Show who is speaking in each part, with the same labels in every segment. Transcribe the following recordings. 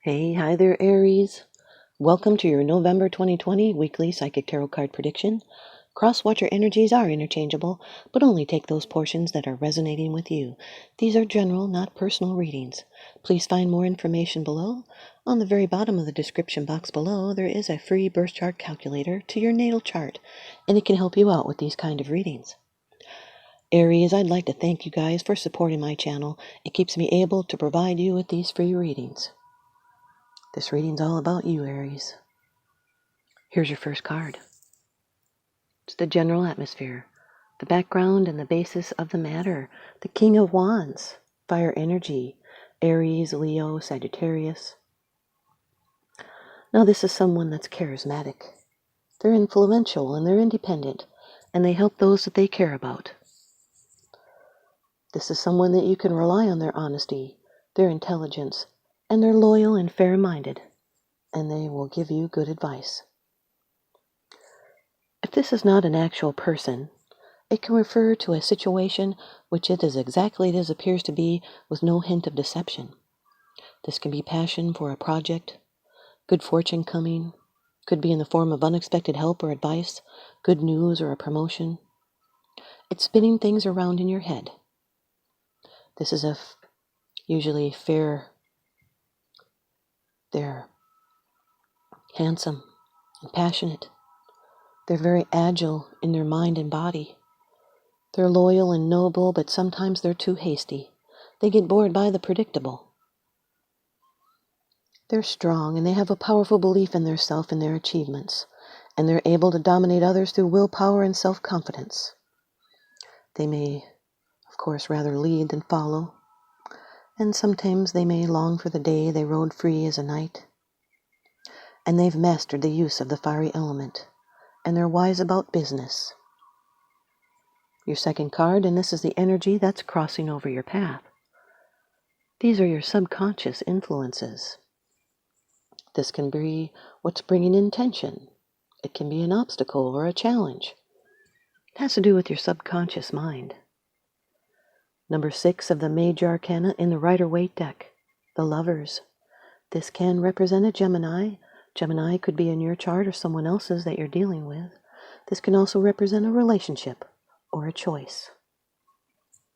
Speaker 1: Hey, hi there, Aries. Welcome to your November 2020 weekly Psychic Tarot card prediction. Cross-watcher energies are interchangeable, but only take those portions that are resonating with you. These are general, not personal readings. Please find more information below. On the very bottom of the description box below, there is a free birth chart calculator to your natal chart, and it can help you out with these kind of readings. Aries, I'd like to thank you guys for supporting my channel. It keeps me able to provide you with these free readings. This reading's all about you, Aries. Here's your first card. It's the general atmosphere, the background and the basis of the matter. The King of Wands, fire energy, Aries, Leo, Sagittarius. Now this is someone that's charismatic. They're influential and they're independent, and they help those that they care about. This is someone that you can rely on their honesty, their intelligence, and they're loyal and fair-minded, and they will give you good advice. If this is not an actual person, it can refer to a situation which it is exactly as it appears to be with no hint of deception. This can be passion for a project, good fortune coming, could be in the form of unexpected help or advice, good news or a promotion. It's spinning things around in your head. This is usually fair. They're handsome and passionate. They're very agile in their mind and body. They're loyal and noble, but sometimes they're too hasty. They get bored by the predictable. They're strong, and they have a powerful belief in their self and their achievements, and they're able to dominate others through willpower and self-confidence. They may, of course, rather lead than follow, and sometimes they may long for the day they rode free as a knight. And they've mastered the use of the fiery element, and they're wise about business. Your second card, and this is the energy that's crossing over your path. These are your subconscious influences. This can be what's bringing in tension. It can be an obstacle or a challenge. It has to do with your subconscious mind. Number 6 of the Major Arcana in the Rider-Waite deck, the Lovers. This can represent a Gemini. Gemini could be in your chart or someone else's that you're dealing with. This can also represent a relationship or a choice.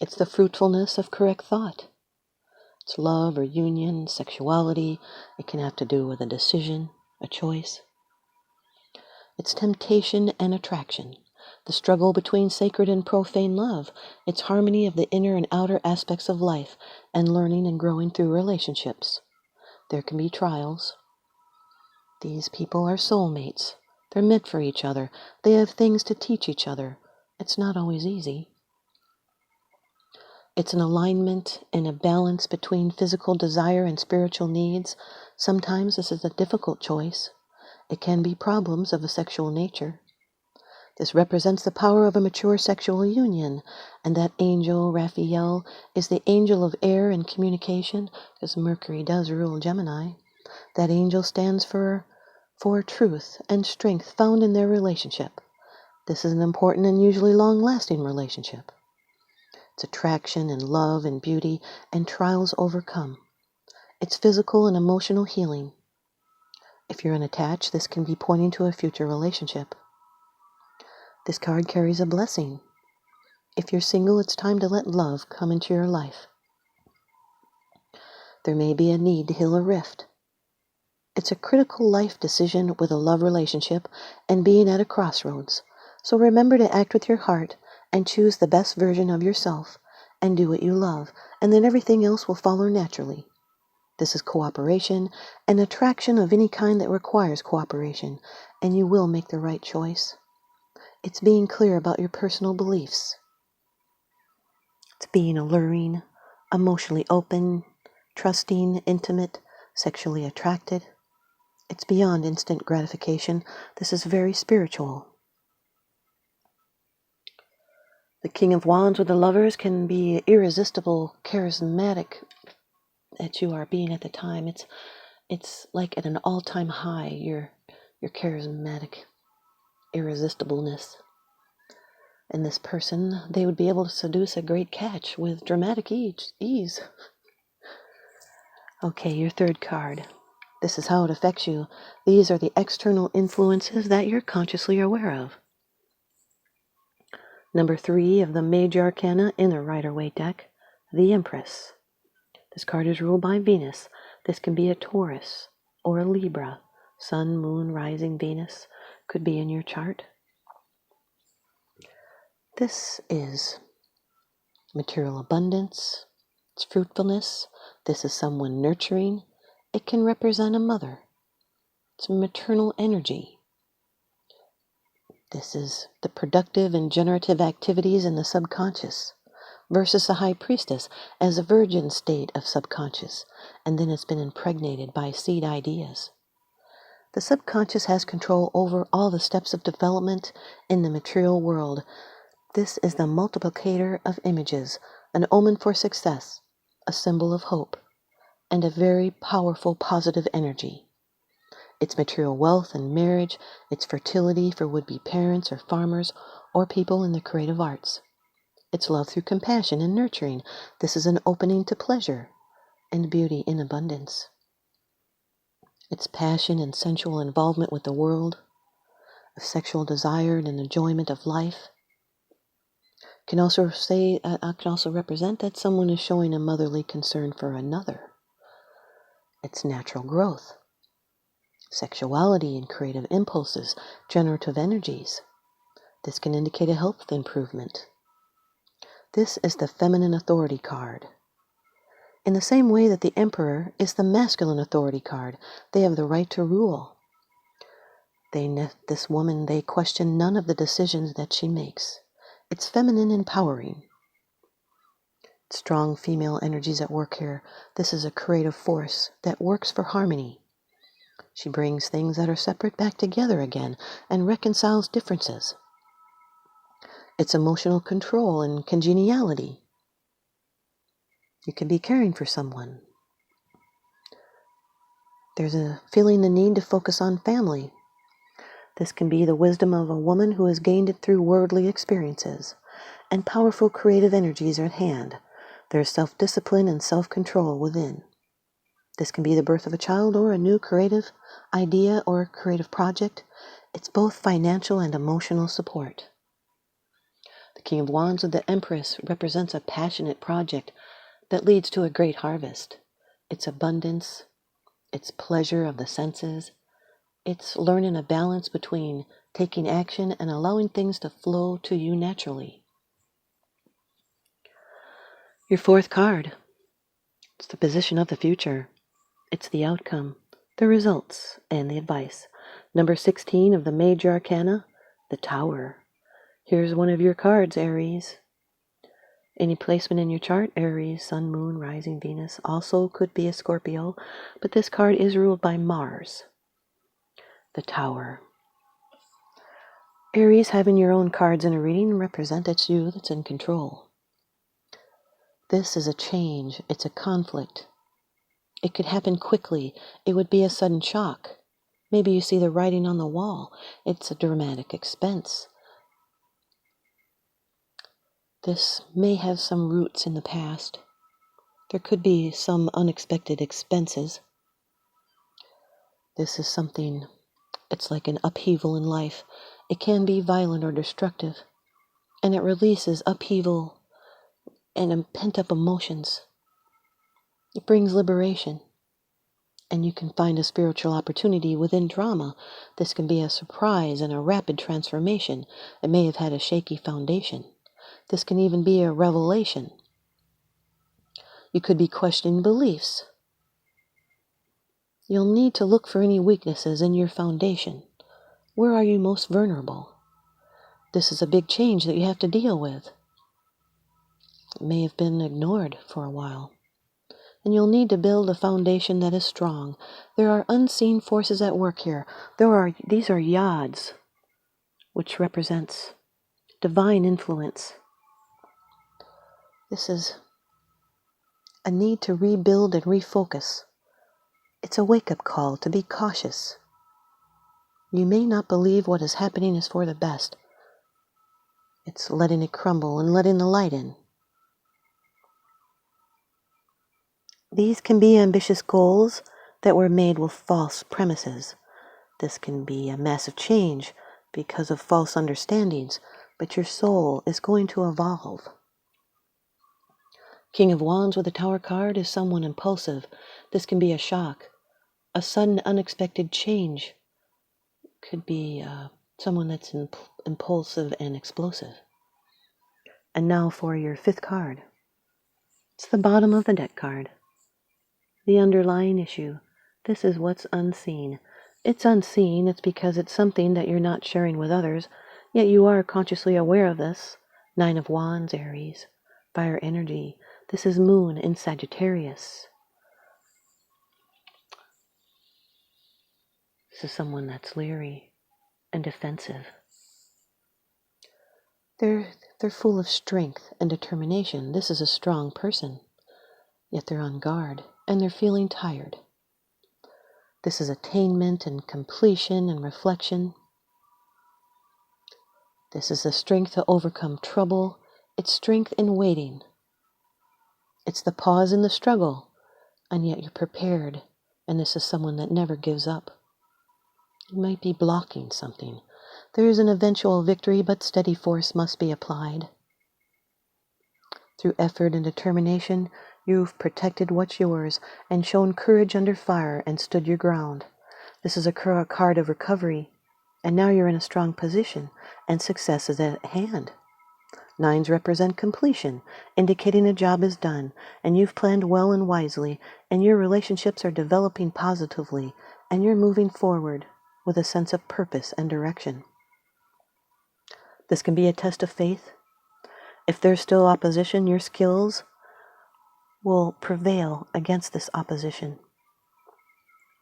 Speaker 1: It's the fruitfulness of correct thought. It's love or union, sexuality. It can have to do with a decision, a choice. It's temptation and attraction, the struggle between sacred and profane love. It's harmony of the inner and outer aspects of life and learning and growing through relationships. There can be trials. These people are soulmates. They're meant for each other. They have things to teach each other. It's not always easy. It's an alignment and a balance between physical desire and spiritual needs. Sometimes this is a difficult choice. It can be problems of a sexual nature. This represents the power of a mature sexual union, and that angel, Raphael, is the angel of air and communication, because Mercury does rule Gemini. That angel stands for truth and strength found in their relationship. This is an important and usually long-lasting relationship. It's attraction and love and beauty and trials overcome. It's physical and emotional healing. If you're unattached, this can be pointing to a future relationship. This card carries a blessing. If you're single, it's time to let love come into your life. There may be a need to heal a rift. It's a critical life decision with a love relationship and being at a crossroads. So remember to act with your heart and choose the best version of yourself and do what you love, and then everything else will follow naturally. This is cooperation, an attraction of any kind that requires cooperation, and you will make the right choice. It's being clear about your personal beliefs. It's being alluring, emotionally open, trusting, intimate, sexually attracted. It's beyond instant gratification. This is very spiritual. The King of Wands with the Lovers can be irresistible, charismatic that you are being at the time. It's like at an all-time high, your charismatic irresistibleness. And this person, they would be able to seduce a great catch with dramatic ease. Okay, your third card. This is how it affects you. These are the external influences that you're consciously aware of. Number 3 of the Major Arcana in the Rider-Waite deck, the Empress. This card is ruled by Venus. This can be a Taurus or a Libra. Sun, Moon, Rising, Venus could be in your chart. This is material abundance. It's fruitfulness. This is someone nurturing. It can represent a mother. It's maternal energy. This is the productive and generative activities in the subconscious versus the High Priestess as a virgin state of subconscious, and then it's been impregnated by seed ideas. The subconscious has control over all the steps of development in the material world. This is the multiplicator of images, an omen for success, a symbol of hope, and a very powerful positive energy. It's material wealth and marriage, it's fertility for would-be parents or farmers or people in the creative arts. It's love through compassion and nurturing. This is an opening to pleasure and beauty in abundance. It's passion and sensual involvement with the world, a sexual desire and an enjoyment of life. Can also represent that someone is showing a motherly concern for another. It's natural growth, sexuality and creative impulses, generative energies. This can indicate a health improvement. This is the feminine authority card. In the same way that the Emperor is the masculine authority card, they have the right to rule. This woman, they question none of the decisions that she makes. It's feminine empowering. Strong female energies at work here. This is a creative force that works for harmony. She brings things that are separate back together again and reconciles differences. It's emotional control and congeniality. You can be caring for someone. There's a feeling the need to focus on family. This can be the wisdom of a woman who has gained it through worldly experiences, and powerful creative energies are at hand. There's self-discipline and self-control within. This can be the birth of a child or a new creative idea or creative project. It's both financial and emotional support. The King of Wands with the Empress represents a passionate project that leads to a great harvest. It's abundance. It's pleasure of the senses. It's learning a balance between taking action and allowing things to flow to you naturally. Your 4th card. It's the position of the future. It's the outcome, the results, and the advice. Number 16 of the Major Arcana, the Tower. Here's one of your cards, Aries. Any placement in your chart, Aries, Sun, Moon, Rising, Venus, also could be a Scorpio, but this card is ruled by Mars. The Tower. Aries, having your own cards in a reading represent it's you that's in control. This is a change. It's a conflict. It could happen quickly. It would be a sudden shock. Maybe you see the writing on the wall. It's a dramatic expense. This may have some roots in the past. There could be some unexpected expenses. This is something, it's like an upheaval in life. It can be violent or destructive, and it releases upheaval and pent-up emotions. It brings liberation, and you can find a spiritual opportunity within drama. This can be a surprise and a rapid transformation. It may have had a shaky foundation. This can even be a revelation. You could be questioning beliefs. You'll need to look for any weaknesses in your foundation. Where are you most vulnerable? This is a big change that you have to deal with. It may have been ignored for a while. And you'll need to build a foundation that is strong. There are unseen forces at work here. These are yads, which represents divine influence. This is a need to rebuild and refocus. It's a wake-up call to be cautious. You may not believe what is happening is for the best. It's letting it crumble and letting the light in. These can be ambitious goals that were made with false premises. This can be a massive change because of false understandings, but your soul is going to evolve. King of Wands with the Tower card is someone impulsive. This can be a shock, a sudden unexpected change. Could be someone that's impulsive and explosive. And now for your 5th card. It's the bottom of the deck card. The underlying issue. This is what's unseen. It's unseen. It's because it's something that you're not sharing with others, yet you are consciously aware of this. 9 of Wands, Aries. Fire energy. This is Moon in Sagittarius. This is someone that's leery and defensive. They're full of strength and determination. This is a strong person, yet they're on guard and they're feeling tired. This is attainment and completion and reflection. This is the strength to overcome trouble. It's strength in waiting. It's the pause in the struggle, and yet you're prepared, and this is someone that never gives up. You might be blocking something. There is an eventual victory, but steady force must be applied. Through effort and determination, you've protected what's yours and shown courage under fire and stood your ground. This is a card of recovery, and now you're in a strong position, and success is at hand. 9s represent completion, indicating a job is done, and you've planned well and wisely, and your relationships are developing positively, and you're moving forward with a sense of purpose and direction. This can be a test of faith. If there's still opposition, your skills will prevail against this opposition.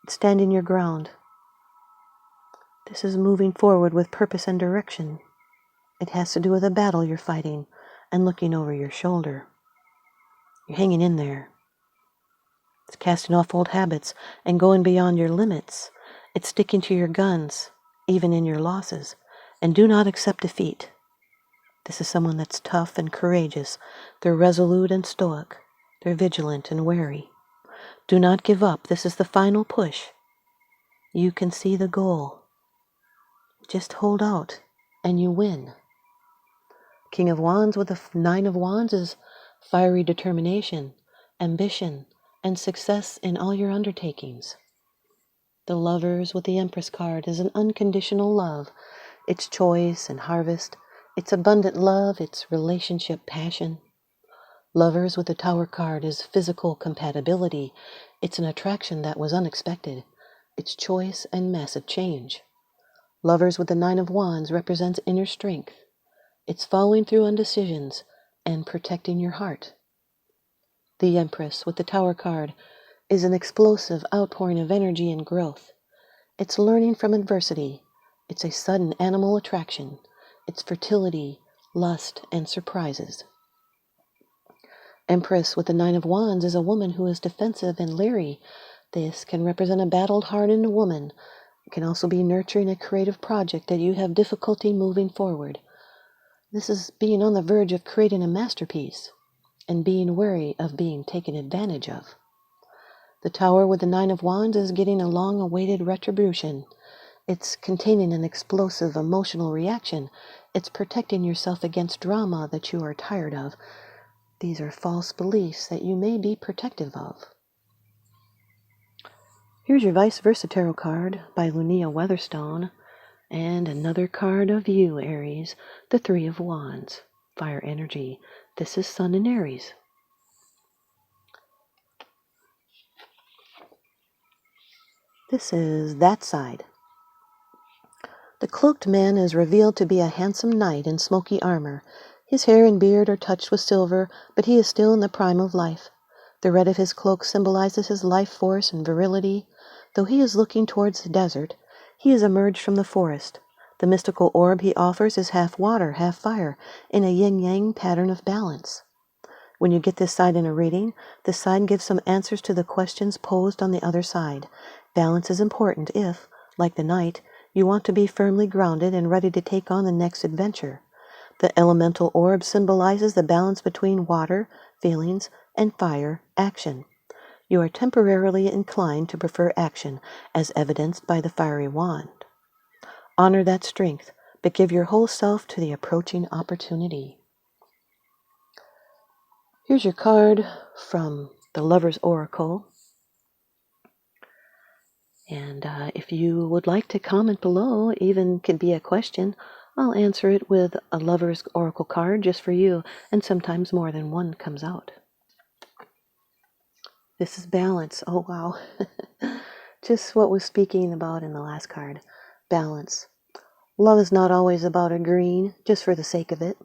Speaker 1: Standing your ground. This is moving forward with purpose and direction. It has to do with a battle you're fighting and looking over your shoulder. You're hanging in there. It's casting off old habits and going beyond your limits. It's sticking to your guns, even in your losses. And do not accept defeat. This is someone that's tough and courageous. They're resolute and stoic. They're vigilant and wary. Do not give up. This is the final push. You can see the goal. Just hold out and you win. King of Wands with the 9 of Wands is fiery determination, ambition, and success in all your undertakings. The Lovers with the Empress card is an unconditional love. It's choice and harvest. It's abundant love. It's relationship passion. Lovers with the Tower card is physical compatibility. It's an attraction that was unexpected. It's choice and massive change. Lovers with the 9 of Wands represents inner strength. It's following through on decisions and protecting your heart. The Empress with the Tower card is an explosive outpouring of energy and growth. It's learning from adversity. It's a sudden animal attraction. It's fertility, lust, and surprises. Empress with the 9 of Wands is a woman who is defensive and leery. This can represent a battled heart in a woman. It can also be nurturing a creative project that you have difficulty moving forward. This is being on the verge of creating a masterpiece and being wary of being taken advantage of. The Tower with the 9 of Wands is getting a long-awaited retribution. It's containing an explosive emotional reaction. It's protecting yourself against drama that you are tired of. These are false beliefs that you may be protective of. Here's your ViceVersa Tarot card by Lunaea Weatherstone. And another card of you, Aries, the 3 of Wands, fire energy. This is Sun in Aries. This is that side. The cloaked man is revealed to be a handsome knight in smoky armor. His hair and beard are touched with silver, but he is still in the prime of life. The red of his cloak symbolizes his life force and virility. Though he is looking towards the desert, he has emerged from the forest. The mystical orb he offers is half water, half fire, in a yin-yang pattern of balance. When you get this side in a reading, this side gives some answers to the questions posed on the other side. Balance is important if, like the knight, you want to be firmly grounded and ready to take on the next adventure. The elemental orb symbolizes the balance between water, feelings, and fire, action. You are temporarily inclined to prefer action, as evidenced by the fiery wand. Honor that strength, but give your whole self to the approaching opportunity. Here's your card from the Lover's Oracle. And if you would like to comment below, even could be a question, I'll answer it with a Lover's Oracle card just for you, and sometimes more than one comes out. This is balance. Oh, wow. Just what we're speaking about in the last card. Balance. Love is not always about agreeing just for the sake of it.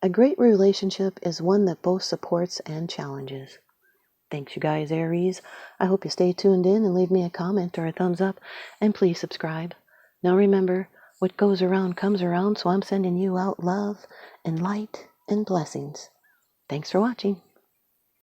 Speaker 1: A great relationship is one that both supports and challenges. Thanks, you guys, Aries. I hope you stay tuned in and leave me a comment or a thumbs up, and please subscribe. Now remember, what goes around comes around, so I'm sending you out love and light and blessings. Thanks for watching.